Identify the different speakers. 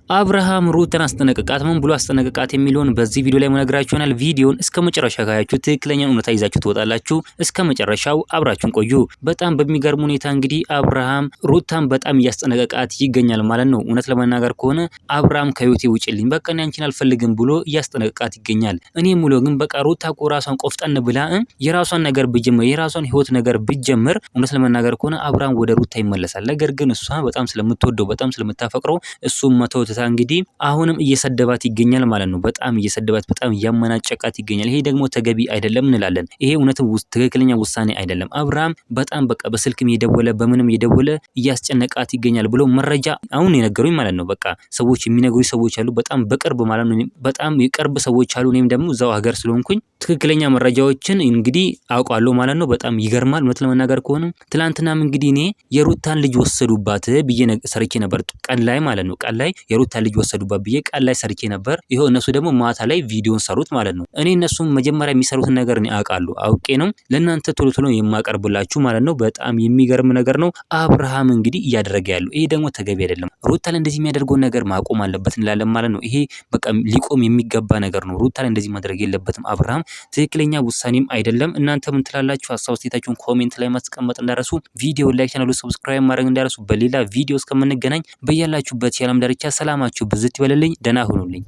Speaker 1: አብርሃም ሩትን አስጠነቀቃት። ምን ብሎ አስጠነቀቃት የሚለውን በዚህ ቪዲዮ ላይ መነግራችሁ ይሆናል። ቪዲዮውን እስከ መጨረሻ ካያችሁ ትክክለኛውን እውነታ ይዛችሁ ትወጣላችሁ። እስከ መጨረሻው አብራችሁን ቆዩ። በጣም በሚገርም ሁኔታ እንግዲህ አብርሃም ሩታን በጣም እያስጠነቀቃት ይገኛል ማለት ነው። እውነት ለመናገር ከሆነ አብርሃም ከህይወቴ ውጪልኝ፣ በቃ እኔ አንቺን አልፈልግም ብሎ እያስጠነቀቃት ይገኛል። እኔ ሙሉ ግን በቃ ሩታ እኮ ራሷን ቆፍጠን ብላ የራሷን ነገር ብጀምር የራሷን ህይወት ነገር ብጀምር እውነት ለመናገር ከሆነ አብርሃም ወደ ሩታ ይመለሳል። ነገር ግን እሷ በጣም ስለምትወደው በጣም ስለምታፈቅረው እሱም መተው እንግዲህ አሁንም እየሰደባት ይገኛል ማለት ነው። በጣም እየሰደባት በጣም እያመናጨቃት ይገኛል። ይሄ ደግሞ ተገቢ አይደለም እንላለን። ይሄ እውነትም ትክክለኛ ውሳኔ አይደለም። አብርሃም በጣም በቃ በስልክም የደወለ በምንም የደወለ እያስጨነቃት ይገኛል ብሎ መረጃ አሁን የነገሩኝ ማለት ነው። በቃ ሰዎች የሚነግሩኝ ሰዎች አሉ፣ በጣም በቅርብ ማለት ነው። በጣም የቅርብ ሰዎች አሉ። እኔም ደግሞ እዛው ሀገር ስለሆንኩኝ ትክክለኛ መረጃዎችን እንግዲህ አውቃለሁ ማለት ነው። በጣም ይገርማል። እውነት ለመናገር ከሆነ ትላንትናም እንግዲህ እኔ የሩታን ልጅ ወሰዱባት ብዬ ሰርቼ ነበር፣ ቀን ላይ ማለት ነው። ቀን ላይ የሩታ ልጅ ወሰዱባት ብዬ ቀን ላይ ሰርቼ ነበር። ይሄው እነሱ ደግሞ ማታ ላይ ቪዲዮን ሰሩት ማለት ነው። እኔ እነሱም መጀመሪያ የሚሰሩትን ነገር እኔ አውቃለሁ፣ አውቄ ነው ለእናንተ ቶሎ ቶሎ የማቀርብላችሁ ማለት ነው። በጣም የሚገርም ነገር ነው አብርሃም እንግዲህ እያደረገ ያለው። ይሄ ደግሞ ተገቢ አይደለም። ሩታ ላይ እንደዚህ የሚያደርገውን ነገር ማቆም አለበት እንላለን ማለት ነው። ይሄ በቃ ሊቆም የሚገባ ነገር ነው። ሩታ ላይ እንደዚህ ማድረግ የለበትም አብርሃም። ትክክለኛ ውሳኔም አይደለም። እናንተ ምን ትላላችሁ? ሀሳብ አስተያየታችሁን ኮሜንት ላይ ማስቀመጥ እንዳረሱ፣ ቪዲዮ ላይክ፣ ቻናሉ ሰብስክራይብ ማድረግ እንዳረሱ። በሌላ ቪዲዮ እስከምንገናኝ በያላችሁበት የዓለም ዳርቻ ሰላማችሁ ብዝት ይበልልኝ። ደህና ሁኑልኝ።